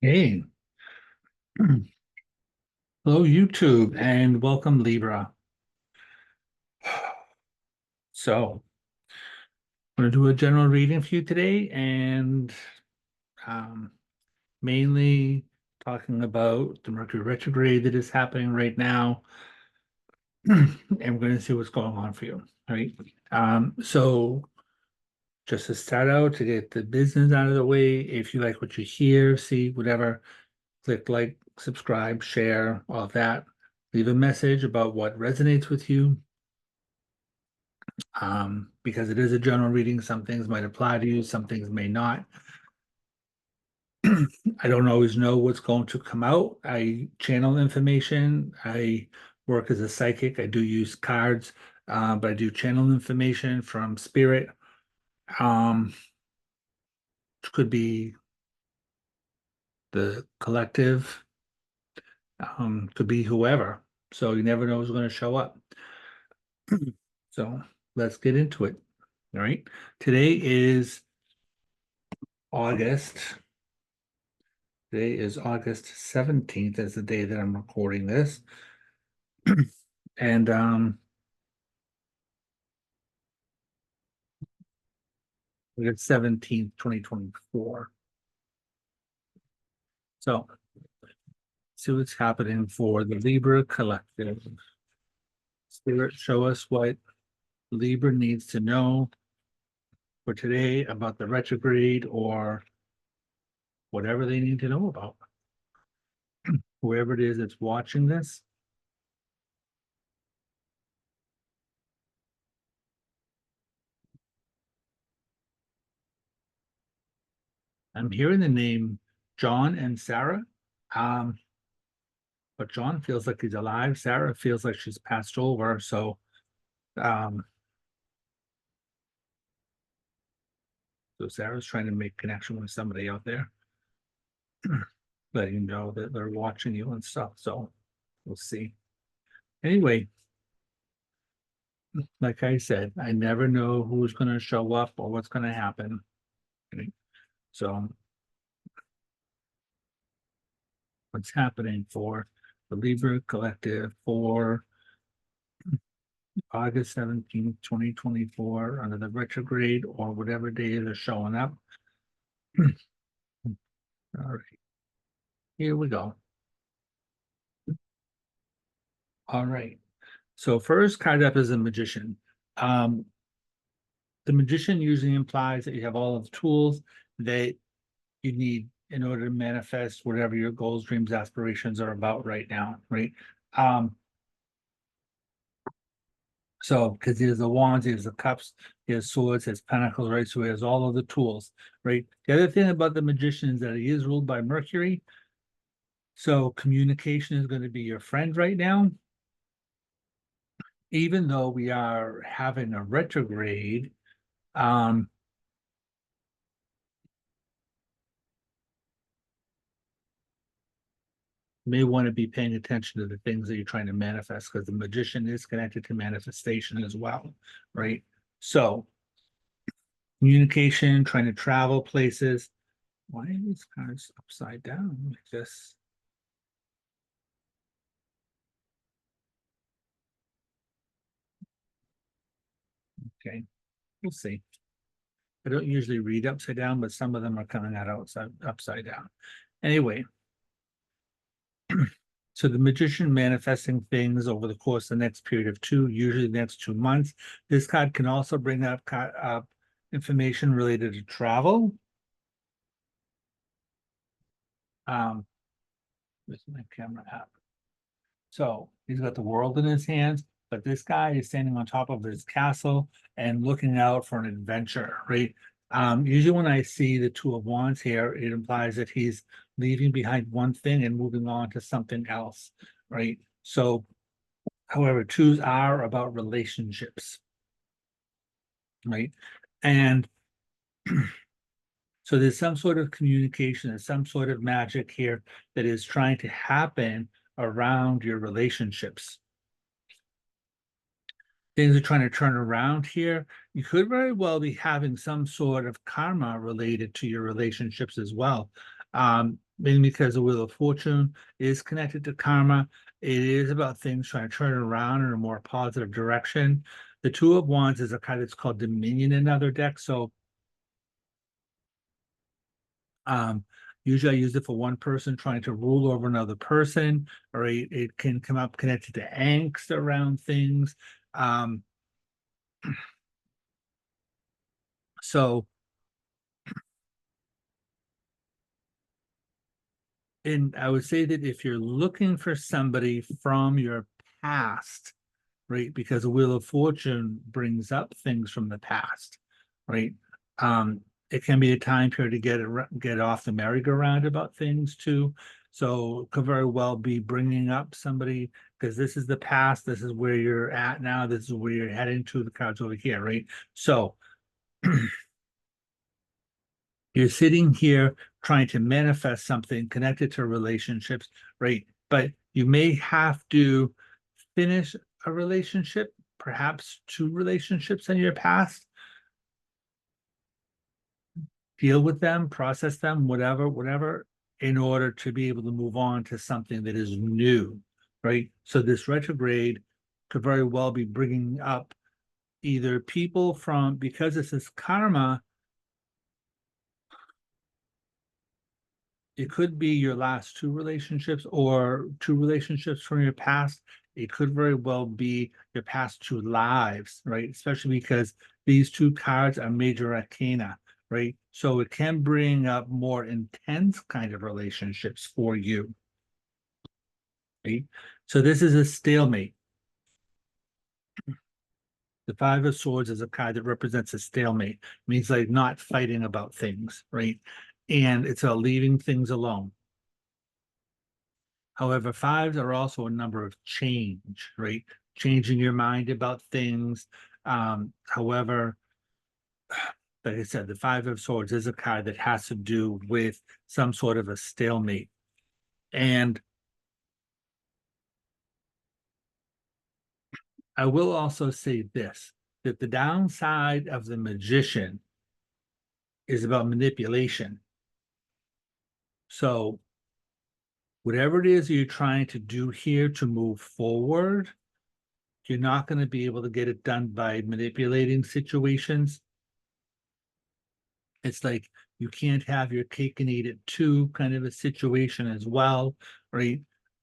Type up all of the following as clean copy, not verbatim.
Hey, hello YouTube and welcome Libra. So, I'm going to do a general reading for you today and um, mainly talking about the Mercury retrograde that is happening right now. And we're going to see what's going on for you. All right. So just to start out, to get the business out of the way, if you like what you hear, see, whatever, click like, subscribe, share, all of that. Leave a message about what resonates with you. Because it is a general reading. Some things might apply to you, some things may not. I don't always know what's going to come out. I channel information. I work as a psychic. I do use cards, but I do channel information from spirit. It could be the collective, could be whoever. So you never know who's going to show up. So let's get into it. All right. Today is August. Today is August 17th is the day that I'm recording this. And August 17th, 2024. So see what's happening for the Libra collective. Spirit, show us what Libra needs to know for today about the retrograde or whatever they need to know about. Whoever it is that's watching this. I'm hearing the name John and Sarah. But John feels like he's alive. Sarah feels like she's passed over. So um, so Sarah's trying to make connection with somebody out there, letting you know that they're watching you and stuff. So we'll see. Anyway, like I said, I never know who's going to show up or what's going to happen. Okay? So what's happening for the Libra collective for August 17th, 2024, under the retrograde or whatever day they're showing up. All right, here we go. All right. So first card up is a magician. The magician usually implies that you have all of the tools that you need in order to manifest whatever your goals, dreams, aspirations are about right now, right? So because he has the wands, he has the cups, he has swords, he has pentacles, right? So he has all of the tools, right? The other thing about the magician is that he is ruled by Mercury. So communication is going to be your friend right now. Even though we are having a retrograde, may want to be paying attention to the things that you're trying to manifest, because the magician is connected to manifestation as well, right? So communication, trying to travel places. Why are these cards upside down like this? Okay, we'll see. I don't usually read upside down, but some of them are coming out upside down. Anyway, so the magician manifesting things over the course of the next period of usually the next 2 months. This card can also bring up information related to travel. Where's my camera app? So he's got the world in his hands, but this guy is standing on top of his castle and looking out for an adventure, right? Usually when I see the Two of Wands here, it implies that he's leaving behind one thing and moving on to something else, right? So, however, twos are about relationships, right? And so there's some sort of communication, there's some sort of magic here that is trying to happen around your relationships. Things are trying to turn around here. You could very well be having some sort of karma related to your relationships as well. mainly because the Wheel of Fortune is connected to karma. It is about things trying to turn around in a more positive direction. The Two of Wands is a card that's called Dominion in other decks. So um, usually I use it for one person trying to rule over another person, or it can come up connected to angst around things. Um, so and I would say that if you're looking for somebody from your past, right? Because the Wheel of Fortune brings up things from the past, right? It can be a time period to get off the merry-go-round about things too. So it could very well be bringing up somebody because this is the past. This is where you're at now. This is where you're heading to. The cards over here, right? So you're sitting here trying to manifest something connected to relationships, right? But you may have to finish a relationship, perhaps two relationships in your past, deal with them, process them, whatever, in order to be able to move on to something that is new, right? So this retrograde could very well be bringing up either people from, because this is karma, it could be your last two relationships or two relationships from your past. It could very well be your past two lives, right? Especially because these two cards are major arcana, right? So it can bring up more intense kind of relationships for you, right? So this is a stalemate. The Five of Swords is a card that represents a stalemate, it means like not fighting about things, right? And it's leaving things alone. However, fives are also a number of change, right? Changing your mind about things. However, like I said, the Five of Swords is a card that has to do with some sort of a stalemate. And I will also say this, that the downside of the Magician is about manipulation. So whatever it is you're trying to do here to move forward, you're not going to be able to get it done by manipulating situations. It's like you can't have your cake and eat it too kind of a situation as well, right?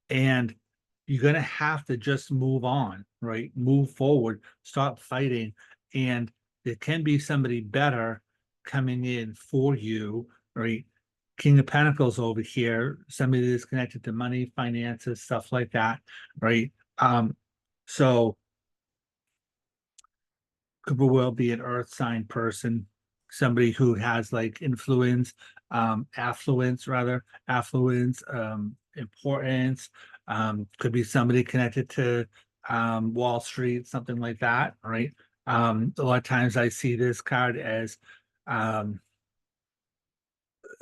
And you're going to have to just move on, right? Move forward, stop fighting. And there can be somebody better coming in for you, right? King of Pentacles over here, somebody that's connected to money, finances, stuff like that, right? So could well be an earth sign person, somebody who has like influence, affluence rather, affluence, importance, could be somebody connected to Wall Street, something like that, right? A lot of times I see this card as um,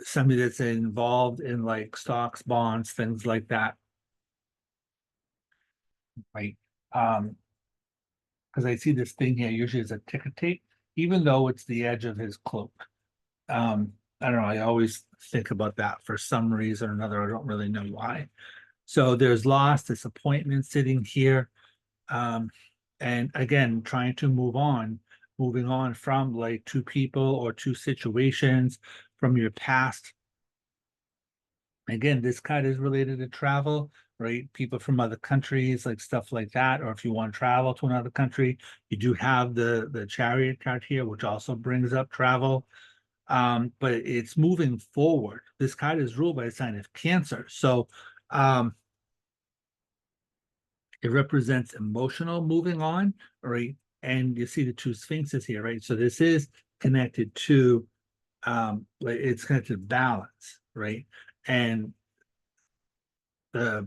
somebody that's involved in like stocks, bonds, things like that, right? Um, because I see this thing here usually as a ticker tape, even though it's the edge of his cloak. Um, I don't know. I always think about that for some reason or another. I don't really know why. So there's loss, disappointment sitting here. Um, and again, trying to moving on from like two people or two situations from your past. Again, this card is related to travel, right? People from other countries, like stuff like that. Or if you want to travel to another country, you do have the chariot card here, which also brings up travel. But it's moving forward. This card is ruled by a sign of Cancer. So um, it represents emotional moving on, right? And you see the two sphinxes here, right? So this is connected to like it's connected to balance, right? And the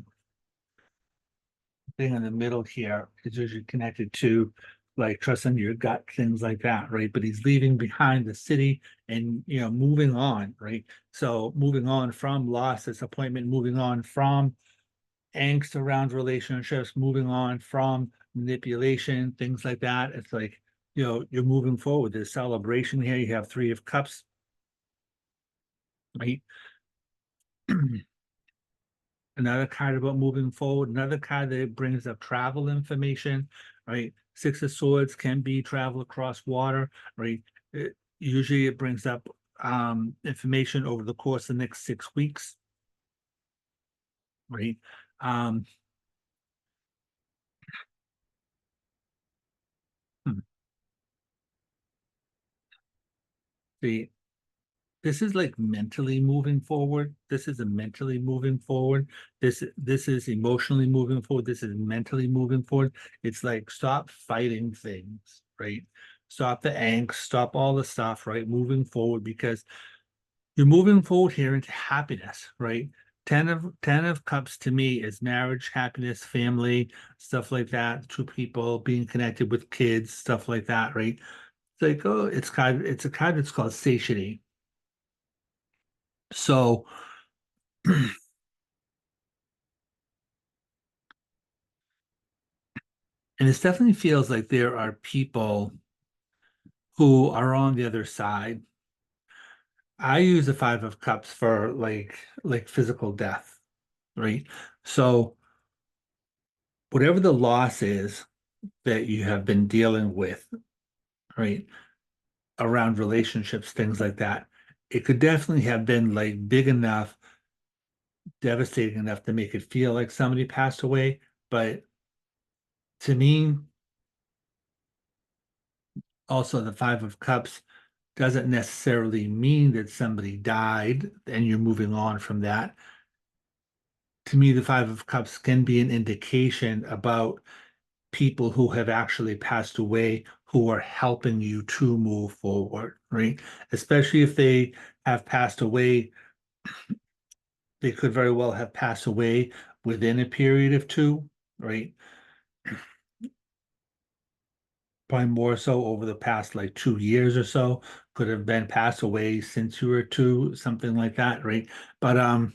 thing in the middle here is usually connected to like trusting your gut, things like that, right? But he's leaving behind the city and moving on, right? So moving on from loss, disappointment, moving on from angst around relationships, moving on from manipulation, things like that. It's like, you're moving forward. There's celebration here. You have Three of Cups, right? Another card about moving forward, another card that brings up travel information, right? Six of Swords can be travel across water, right? Usually it brings up information over the course of the next 6 weeks, right? Um, hmm, see, this is like mentally moving forward. This is a mentally moving forward. This is emotionally moving forward. This is mentally moving forward. It's like stop fighting things, right? Stop the angst, stop all the stuff, right? Moving forward because you're moving forward here into happiness, right? Ten of Cups to me is marriage, happiness, family, stuff like that. Two people being connected with kids, stuff like that, right? It's like, oh, it's a card that's called satiety. So and it definitely feels like there are people who are on the other side. I use the Five of Cups for like physical death, right? So whatever the loss is that you have been dealing with, right, around relationships, things like that, it could definitely have been like big enough, devastating enough to make it feel like somebody passed away. But to me, also the Five of Cups doesn't necessarily mean that somebody died and you're moving on from that. To me, the Five of Cups can be an indication about people who have actually passed away who are helping you to move forward, right? Especially if they have passed away, they could very well have passed away within a period of two, right? Probably more so over the past like 2 years or so, could have been passed away since you were two, something like that, right? But I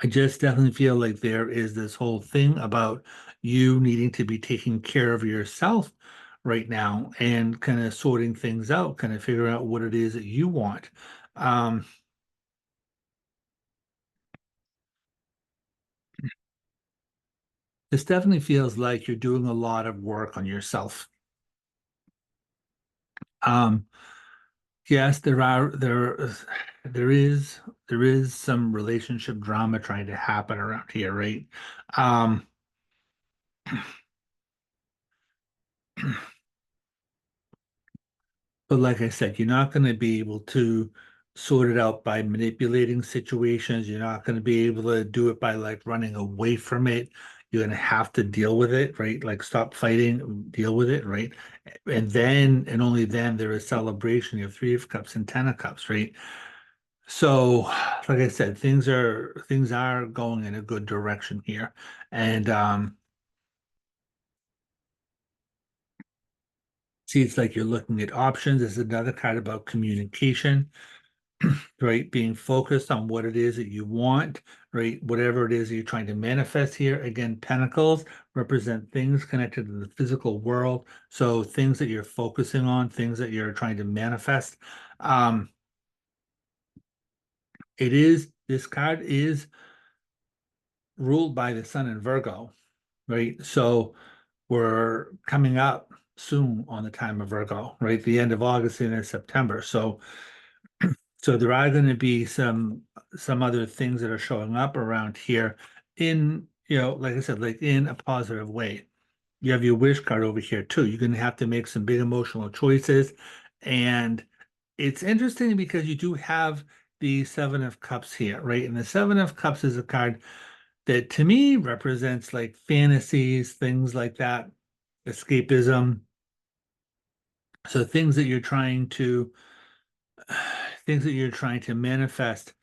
just definitely feel like there is this whole thing about you needing to be taking care of yourself right now and kind of sorting things out, kind of figuring out what it is that you want. Um, this definitely feels like you're doing a lot of work on yourself. Um, yes, there is there is some relationship drama trying to happen around here, right? Um, But like I said, you're not going to be able to sort it out by manipulating situations. You're not going to be able to do it by like running away from it. You're going to have to deal with it, right? Like stop fighting, deal with it, right? And then, and only then, there is celebration. You have Three of Cups and Ten of Cups, right? So, like I said, things are going in a good direction here. And see, it's like you're looking at options. There's another card about communication, right? Being focused on what it is that you want, right? Whatever it is that you're trying to manifest here. Again, pentacles represent things connected to the physical world. So things that you're focusing on, things that you're trying to manifest. Um, this card is ruled by the sun in Virgo, right? So we're coming up soon on the time of Virgo, right? The end of August and in September. So there are going to be some other things that are showing up around here in, like I said, like in a positive way. You have your wish card over here too. You're going to have to make some big emotional choices. And it's interesting because you do have the Seven of Cups here, right? And the Seven of Cups is a card that to me represents like fantasies, things like that, escapism. So things that you're trying to manifest.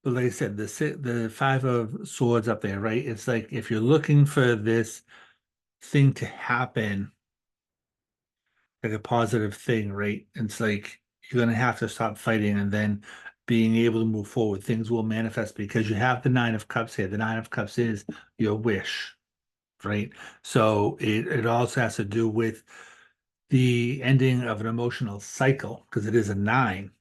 But like I said, the Five of Swords up there, right? It's like if you're looking for this thing to happen, like a positive thing, right? It's like you're gonna have to stop fighting and then being able to move forward. Things will manifest because you have the Nine of Cups here. The Nine of Cups is your wish, right? So it also has to do with the ending of an emotional cycle because it is a nine.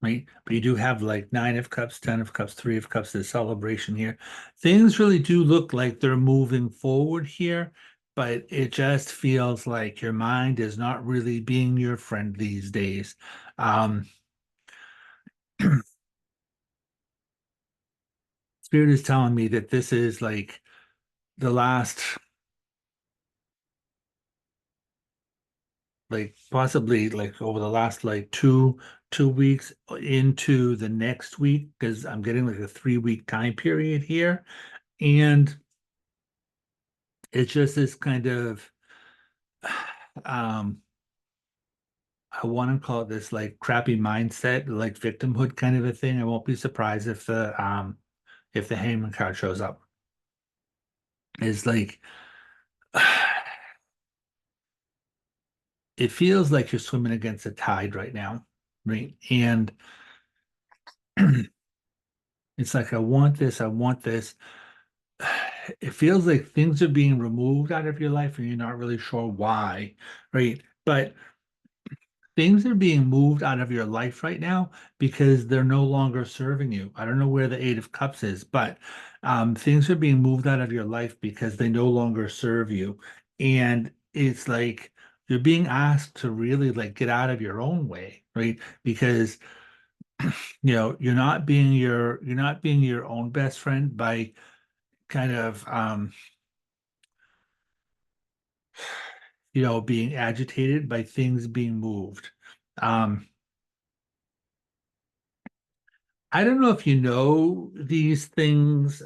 right? But you do have like Nine of Cups, Ten of Cups, Three of Cups, the celebration here. Things really do look like they're moving forward here, but it just feels like your mind is not really being your friend these days. Um, Spirit is telling me that this is like the last, like possibly like over the last like two weeks into the next week, because I'm getting like a 3 week time period here. And it's just this kind of um I want to call it this like crappy mindset, like victimhood kind of a thing. I won't be surprised if the Hangman card shows up. It's like it feels like you're swimming against the tide right now, right? And it's like I want this, I want this. It feels like things are being removed out of your life and you're not really sure why, right? But things are being moved out of your life right now because they're no longer serving you. I don't know where the Eight of Cups is, but things are being moved out of your life because they no longer serve you. And it's like you're being asked to really like get out of your own way, right? Because you're not being your own best friend by kind of being agitated by things being moved. Um, I don't know if you know these things.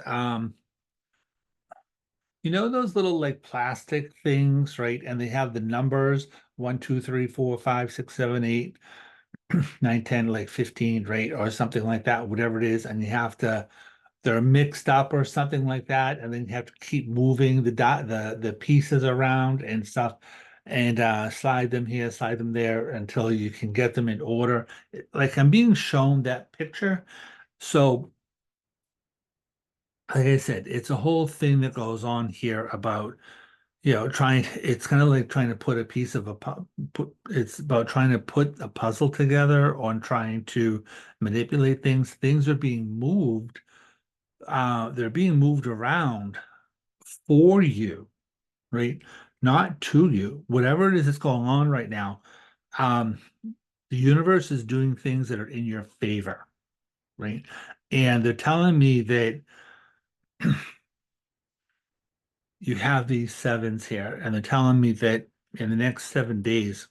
You know those little like plastic things, right? And they have the numbers 1, 2, 3, 4, 5, 6, 7, 8, 9, 10, like 15, right? Or something like that, whatever it is. And you have to, they're mixed up or something like that. And then you have to keep moving the pieces around and stuff and slide them here, slide them there until you can get them in order. Like I'm being shown that picture. So like I said, it's a whole thing that goes on here about, trying, it's kind of like trying to put a piece of it's about trying to put a puzzle together on trying to manipulate things. Things are being moved, they're being moved around for you, right? Not to you. Whatever it is that's going on right now, um, the universe is doing things that are in your favor, right? And they're telling me that you have these sevens here, and they're telling me that in the next 7 days,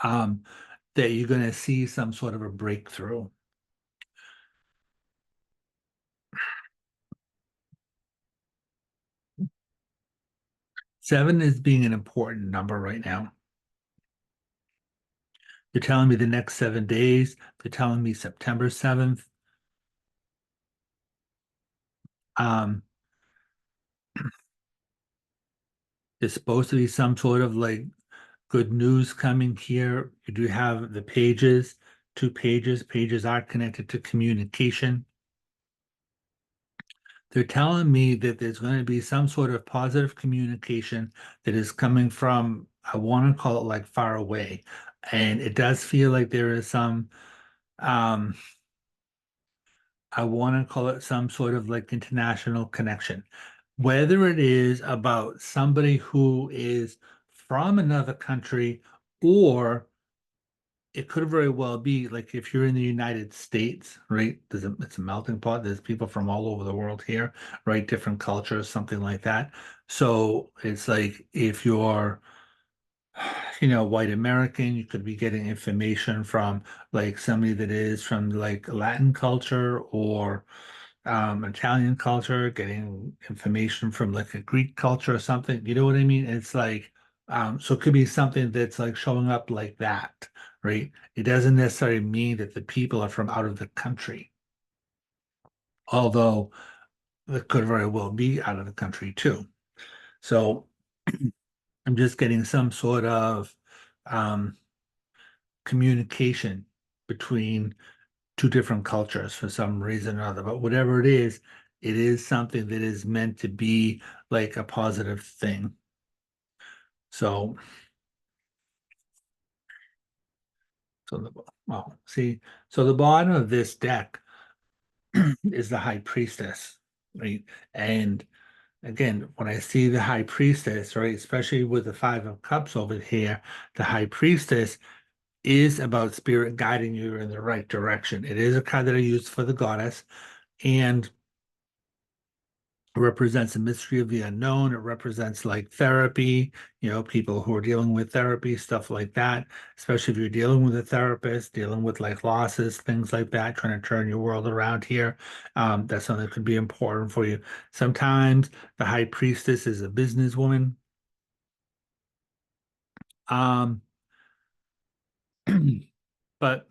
um, that you're going to see some sort of a breakthrough. Seven is being an important number right now. They're telling me the next 7 days. They're telling me September 7th. Um, there's supposed to be some sort of like good news coming here. You do have the pages, two pages. Pages are connected to communication. They're telling me that there's going to be some sort of positive communication that is coming from, I want to call it like far away. And it does feel like there is some, um, I want to call it some sort of like international connection. Whether it is about somebody who is from another country or it could very well be like if you're in the United States, right? It's a melting pot. There's people from all over the world here, right? Different cultures, something like that. So it's like if you're, white American, you could be getting information from like somebody that is from like Latin culture or Italian culture, getting information from like a Greek culture or something. You know what I mean? It's like, so it could be something that's like showing up like that, right? It doesn't necessarily mean that the people are from out of the country, although it could very well be out of the country too. So I'm just getting some sort of um, communication between two different cultures for some reason or other. But whatever it is something that is meant to be like a positive thing. So So see, so the bottom of this deck is the High Priestess, right? And again, when I see the High Priestess, right, especially with the Five of Cups over here, the High Priestess is about spirit guiding you in the right direction. It is a card that I use for the goddess, and represents a mystery of the unknown. It represents like therapy, people who are dealing with therapy, stuff like that, especially if you're dealing with a therapist, dealing with like losses, things like that, trying to turn your world around here. That's something that could be important for you. Sometimes the high priestess is a businesswoman. Um, but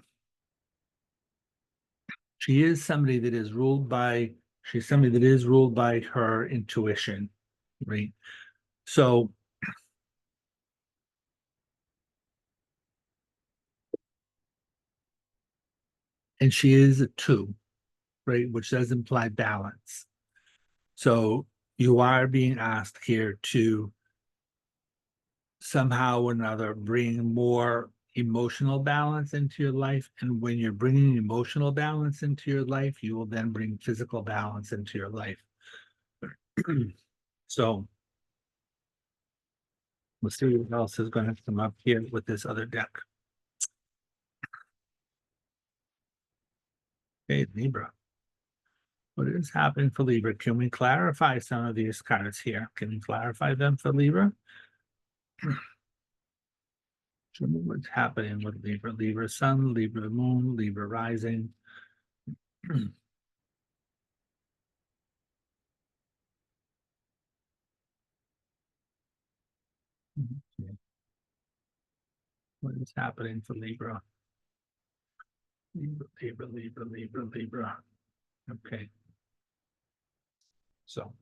she is somebody that is ruled by, she's somebody that is ruled by her intuition, right? So, and she is a two, right? Which does imply balance. So you are being asked here to somehow or another bring more emotional balance into your life. And when you're bringing emotional balance into your life, you will then bring physical balance into your life. So let's see what else is going to come up here with this other deck. Okay, Libra. What is happening for Libra? Can we clarify some of these cards here? Can we clarify them for Libra? Show me what's happening with Libra. Libra Sun, Libra Moon, Libra Rising. What is happening for Libra? Libra, Libra, Libra, Libra, Libra. Okay. So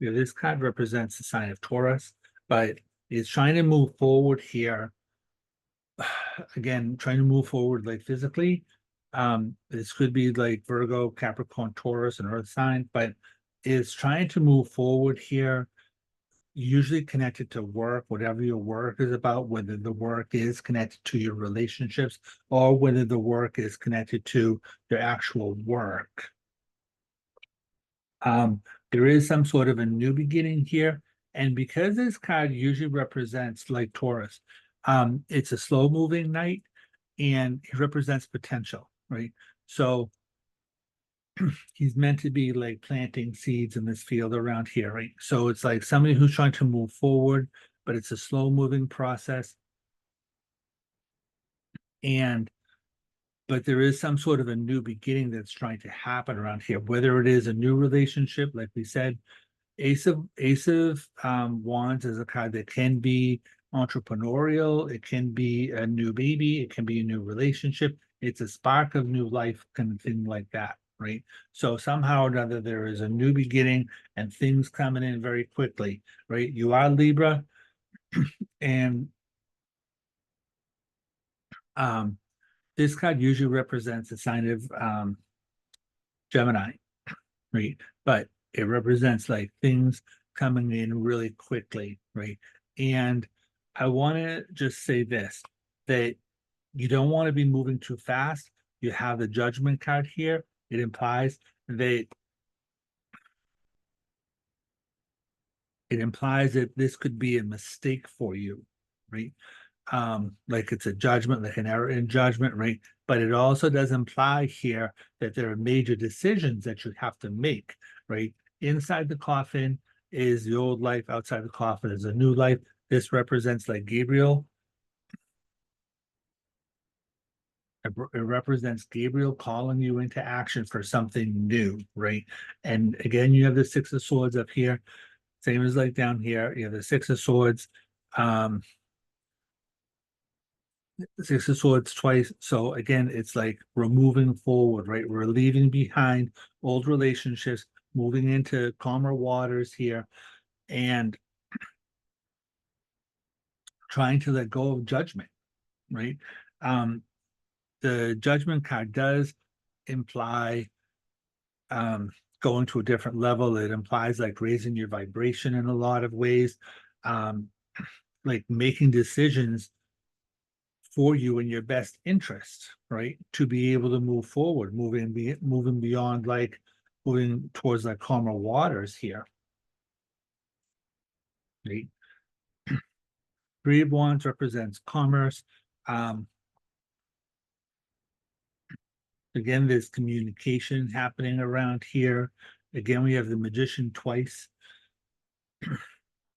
yeah, this card represents the sign of Taurus, but it's trying to move forward here. Again, trying to move forward like physically. This could be like Virgo, Capricorn, Taurus, and Earth sign, but it's trying to move forward here, usually connected to work, whatever your work is about, whether the work is connected to your relationships or whether the work is connected to your actual work. There is some sort of a new beginning here. And because this card usually represents like Taurus, it's a slow moving knight and it represents potential, right? So he's meant to be like planting seeds in this field around here, right? So it's like somebody who's trying to move forward, but it's a slow moving process. And but there is some sort of a new beginning that's trying to happen around here, whether it is a new relationship, like we said. Ace of Wands is a card that can be entrepreneurial. It can be a new baby. It can be a new relationship. It's a spark of new life, kind of thing like that, right? So somehow or another, there is a new beginning and things coming in very quickly, right? You are Libra, and um, this card usually represents a sign of Gemini, right? But it represents like things coming in really quickly, right? And I want to just say this, that you don't want to be moving too fast. You have the judgment card here. It implies that this could be a mistake for you, right? Like it's a judgment, like an error in judgment, right? But it also does imply here that there are major decisions that you have to make, right? Inside the coffin is the old life, outside the coffin is a new life. This represents like Gabriel. It represents Gabriel calling you into action for something new, right? And again, you have the Six of Swords up here, same as like down here. You have the Six of Swords. Um, Six of Swords twice. So again, it's like we're moving forward, right? We're leaving behind old relationships, moving into calmer waters here, and trying to let go of judgment, right? Um, the judgment card does imply going to a different level. It implies like raising your vibration in a lot of ways. Um, like making decisions for you in your best interest, right? To be able to move forward, moving beyond, like moving towards like calmer waters here, right? Three of Wands represents commerce. Um, again, there's communication happening around here. Again, we have the Magician twice.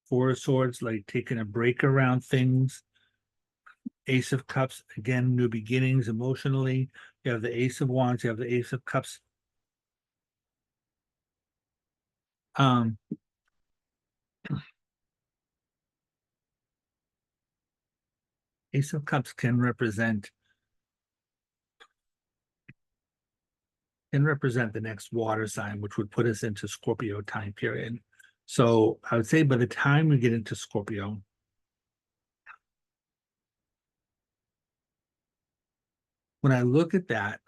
Four of Swords, like taking a break around things. Ace of Cups, again, new beginnings emotionally. You have the Ace of Wands, you have the Ace of Cups. Um, Ace of Cups can represent the next water sign, which would put us into Scorpio time period. So I would say by the time we get into Scorpio, when I look at that,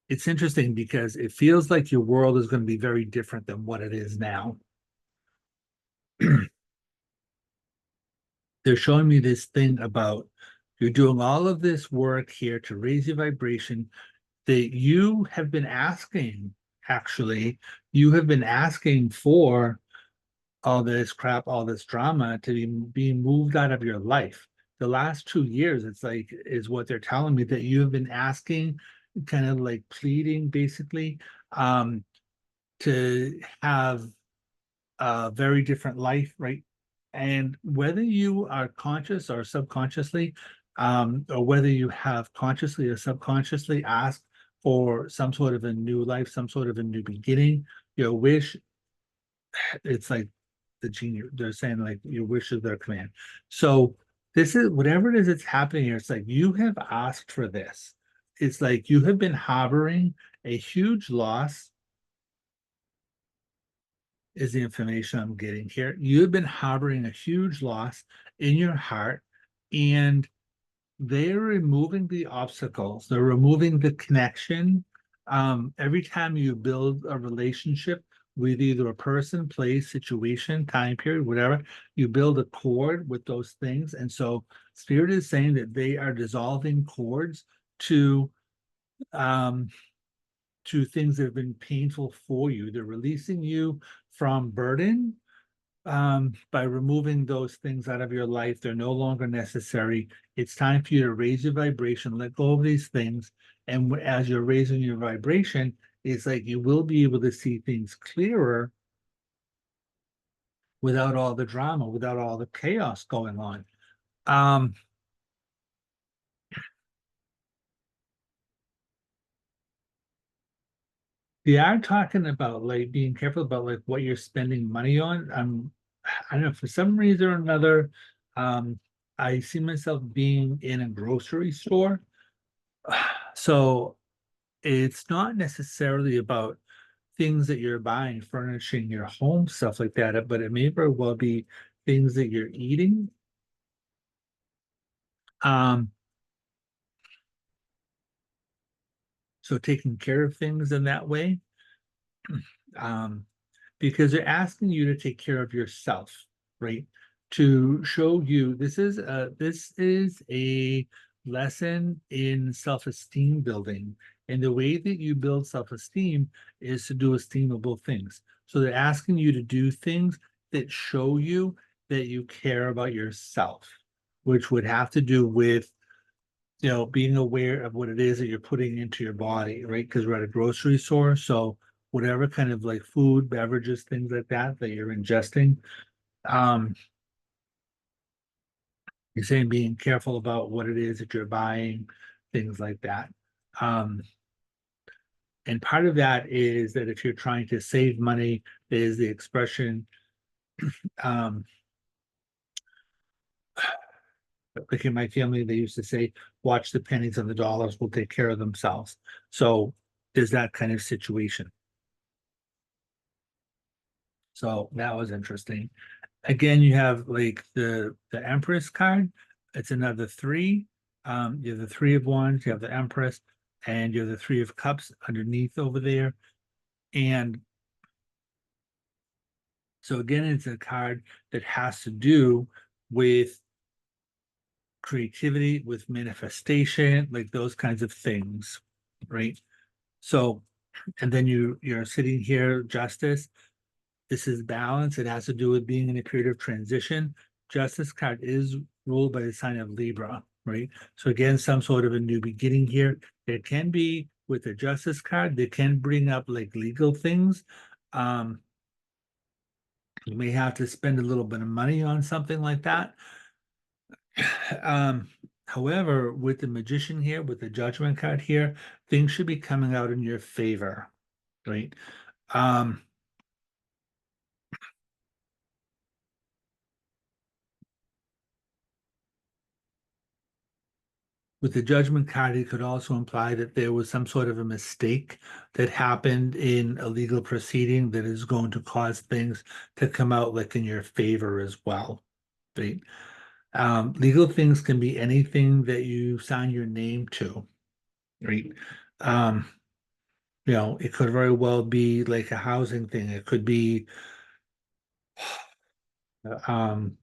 it's interesting because it feels like your world is going to be very different than what it is now. They're showing me this thing about you're doing all of this work here to raise your vibration that you have been asking, actually, you have been asking for all this crap, all this drama to be being moved out of your life. The last 2 years, it's like, is what they're telling me that you have been asking, kind of like pleading basically, to have a very different life, right? And whether you are conscious or subconsciously, or whether you have consciously or subconsciously asked for some sort of a new life, some sort of a new beginning, your wish, it's like the genie, they're saying like your wish is their command. So this is whatever it is that's happening here, it's like you have asked for this. It's like you have been harboring a huge loss, is the information I'm getting here. You've been harboring a huge loss in your heart, and they're removing the obstacles, they're removing the connection. Every time you build a relationship with either a person, place, situation, time period, whatever, you build a cord with those things. And so Spirit is saying that they are dissolving cords to um to things that have been painful for you. They're releasing you from burden, by removing those things out of your life. They're no longer necessary. It's time for you to raise your vibration, let go of these things. And as you're raising your vibration, it's like you will be able to see things clearer without all the drama, without all the chaos going on. Um, they are talking about like being careful about like what you're spending money on. I don't know, for some reason or another, um, I see myself being in a grocery store. So it's not necessarily about things that you're buying, furnishing your home, stuff like that, but it may very well be things that you're eating. Um, so taking care of things in that way. Um, because they're asking you to take care of yourself, right? To show you this is a lesson in self-esteem building. And the way that you build self-esteem is to do esteemable things. So they're asking you to do things that show you that you care about yourself, which would have to do with being aware of what it is that you're putting into your body, right? Because we're at a grocery store. So whatever kind of like food, beverages, things like that that you're ingesting, um, you're saying being careful about what it is that you're buying, things like that. Um, and part of that is that if you're trying to save money, there's the expression, um, like in my family, they used to say, watch the pennies and the dollars will take care of themselves. So there's that kind of situation. So that was interesting. Again, you have like the Empress card. It's another three. You have the Three of Wands, you have the Empress, and you have the Three of Cups underneath over there. And So again, it's a card that has to do with creativity, with manifestation, like those kinds of things, right? So, and then you're sitting here, justice. This is balance. It has to do with being in a period of transition. Justice card is ruled by the sign of Libra, right? So again, some sort of a new beginning here. It can be with the justice card, they can bring up like legal things. Um, you may have to spend a little bit of money on something like that. Um, however, with the magician here, with the judgment card here, things should be coming out in your favor, right? Um, with the judgment card, it could also imply that there was some sort of a mistake that happened in a legal proceeding that is going to cause things to come out like in your favor as well, right? Legal things can be anything that you sign your name to, right? Um, it could very well be like a housing thing. It could be, um,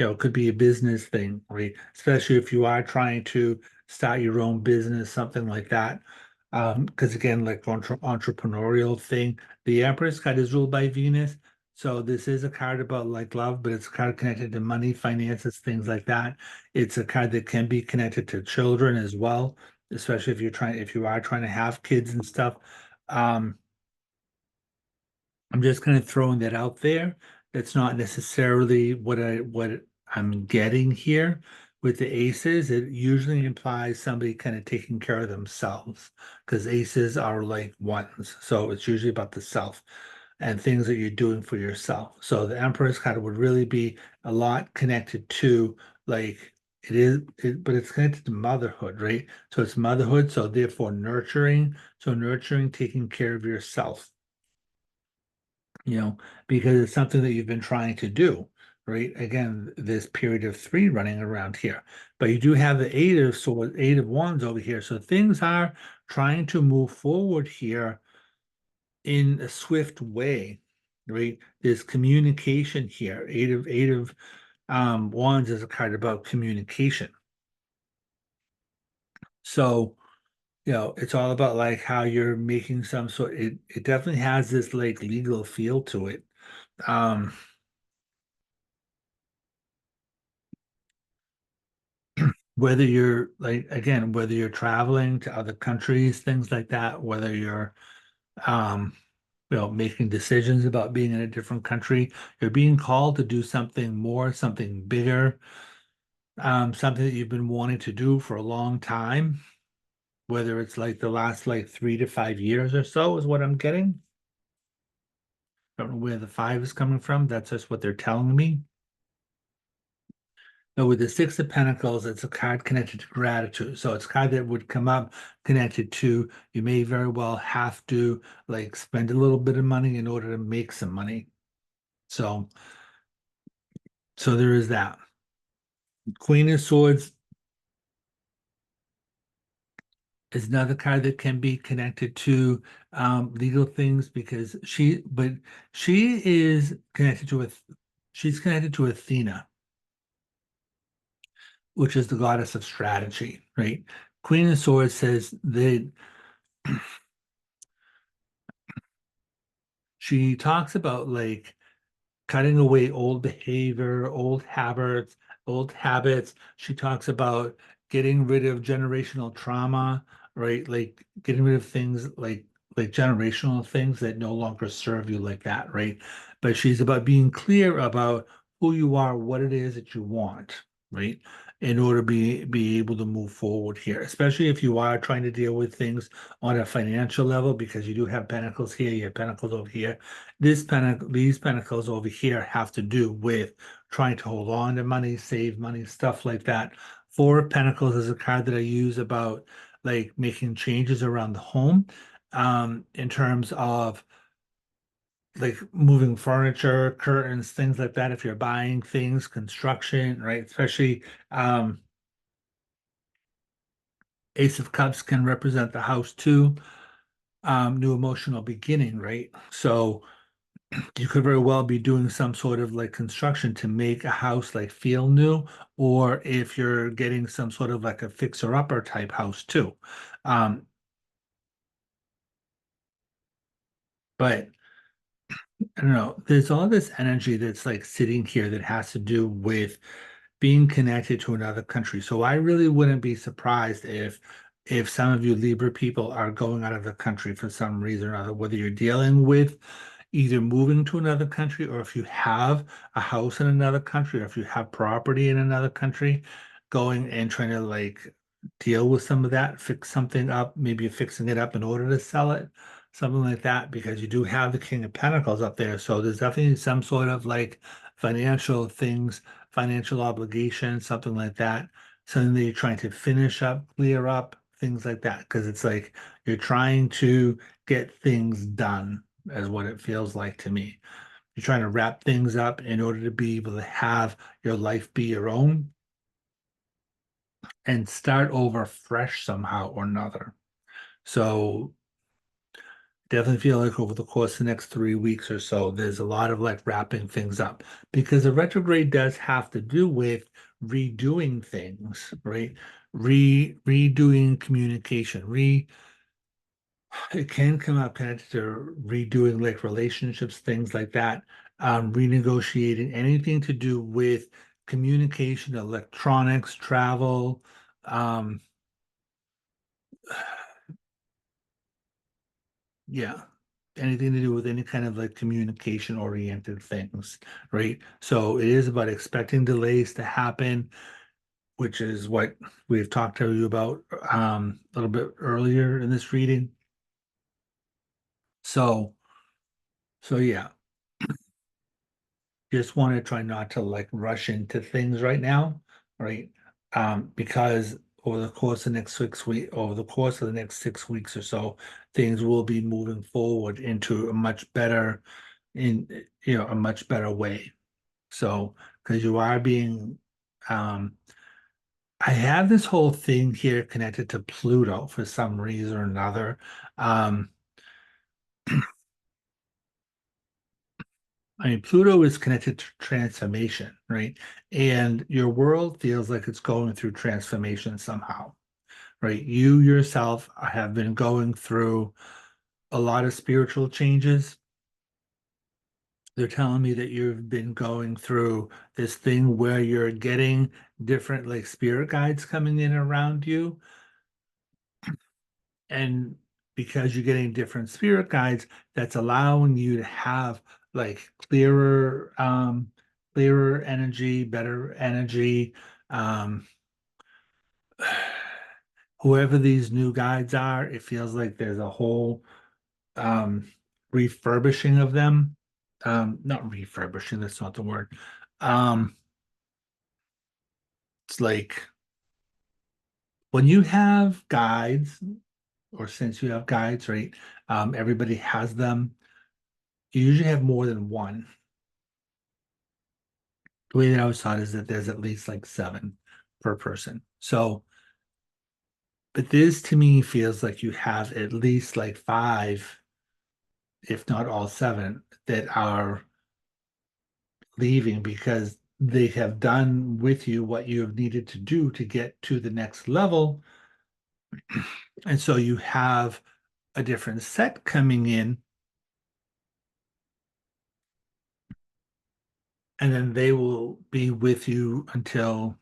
it could be a business thing, right? Especially if you are trying to start your own business, something like that. Because again, like entrepreneurial thing, the Empress card is ruled by Venus. So this is a card about like love, but it's a card connected to money, finances, things like that. It's a card that can be connected to children as well, especially if you are trying to have kids and stuff. Um, I'm just kind of throwing that out there. That's not necessarily what I'm getting here with the aces. It usually implies somebody kind of taking care of themselves because aces are like ones. So it's usually about the self and things that you're doing for yourself. So the Empress kind of would really be a lot connected to like but it's connected to motherhood, right? So it's motherhood, so therefore nurturing. So nurturing, taking care of yourself, you know, because it's something that you've been trying to do, right? Again, this period of three running around here, but you do have the eight of wands over here. So things are trying to move forward here in a swift way, right? There's communication here. Eight of wands is a card about communication. So, it's all about like how you're making some sort, it definitely has this like legal feel to it. Um, whether you're like again, whether you're traveling to other countries, things like that, whether you're um, making decisions about being in a different country, you're being called to do something more, something bigger, something that you've been wanting to do for a long time, whether it's like the last like 3 to 5 years or so is what I'm getting. Don't know where the five is coming from. That's just what they're telling me. But with the Six of Pentacles, it's a card connected to gratitude. So it's a card that would come up connected to you may very well have to like spend a little bit of money in order to make some money. So so there is that. Queen of Swords is another card that can be connected to legal things because she is connected to she's connected to Athena, which is the goddess of strategy, right? Queen of Swords says that she talks about like cutting away old behavior, old habits. She talks about getting rid of generational trauma, right? Like getting rid of things like generational things that no longer serve you like that, right? But she's about being clear about who you are, what it is that you want, right? In order to be able to move forward here, especially if you are trying to deal with things on a financial level, because you do have pentacles here, you have pentacles over here. These pentacles over here have to do with trying to hold on to money, save money, stuff like that. Four of Pentacles is a card that I use about like making changes around the home, in terms of like moving furniture, curtains, things like that. If you're buying things, construction, right? Especially Ace of Cups can represent the house too. New emotional beginning, right? So you could very well be doing some sort of like construction to make a house like feel new, or if you're getting some sort of like a fixer-upper type house too. Um, but I don't know, there's all this energy that's like sitting here that has to do with being connected to another country. So I really wouldn't be surprised if some of you Libra people are going out of the country for some reason or other, whether you're dealing with either moving to another country or if you have a house in another country or if you have property in another country, going and trying to like deal with some of that, fix something up, maybe you're fixing it up in order to sell it, something like that, because you do have the King of Pentacles up there. So there's definitely some sort of like financial things, financial obligation, something like that, something that you're trying to finish up, clear up, things like that. Because it's like you're trying to get things done, as what it feels like to me. You're trying to wrap things up in order to be able to have your life be your own and start over fresh somehow or another. So definitely feel like over the course of the next 3 weeks or so, there's a lot of like wrapping things up because the retrograde does have to do with redoing things, right? Redoing communication, it can come up connected to redoing like relationships, things like that, renegotiating anything to do with communication, electronics, travel, um, yeah, anything to do with any kind of like communication oriented things, right? So it is about expecting delays to happen, which is what we've talked to you about a little bit earlier in this reading. So, so yeah, just want to try not to like rush into things right now, right? Because over the course of the next 6 weeks or so, things will be moving forward into a much better, in a much better way. So, because you are being, um, I have this whole thing here connected to Pluto for some reason or another. Um, I mean, Pluto is connected to transformation, right? And your world feels like it's going through transformation somehow, right? You yourself have been going through a lot of spiritual changes. They're telling me that you've been going through this thing where you're getting different like spirit guides coming in around you. And because you're getting different spirit guides, that's allowing you to have like clearer energy, better energy. Um, whoever these new guides are, it feels like there's a whole um refurbishing of them. Not refurbishing, that's not the word. Um, it's like when you have guides, or since you have guides, right? Everybody has them. You usually have more than one. The way that I was taught is that there's at least like seven per person. So, but this to me feels like you have at least like five, if not all seven, that are leaving because they have done with you what you have needed to do to get to the next level. And so you have a different set coming in, and then they will be with you until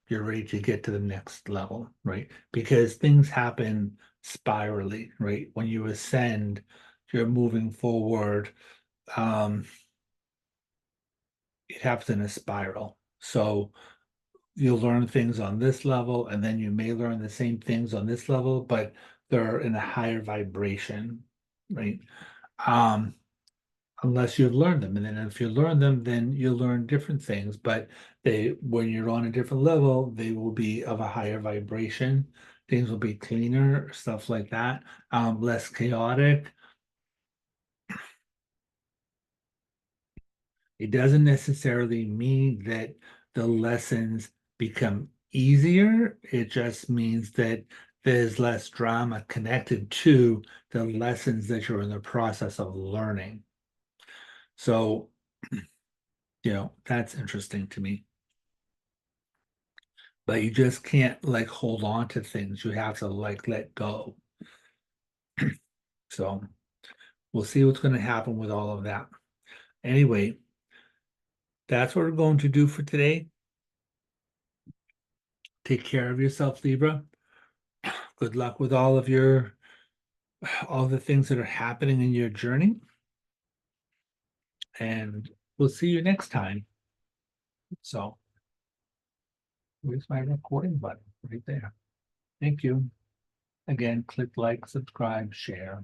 you're ready to get to the next level, right? Because things happen spirally, right? When you ascend, you're moving forward. Um, it happens in a spiral. So you'll learn things on this level, and then you may learn the same things on this level, but they're in a higher vibration, right? Um, unless you've learned them. And then if you learn them, then you'll learn different things. But when you're on a different level, they will be of a higher vibration. Things will be cleaner, stuff like that, less chaotic. It doesn't necessarily mean that the lessons become easier. It just means that there's less drama connected to the lessons that you're in the process of learning. So, that's interesting to me. But you just can't like hold on to things. You have to like let go. So we'll see what's going to happen with all of that. Anyway, that's what we're going to do for today. Take care of yourself, Libra. Good luck with all the things that are happening in your journey. And we'll see you next time. So where's my recording button? Right there. Thank you. Again, click like, subscribe, share.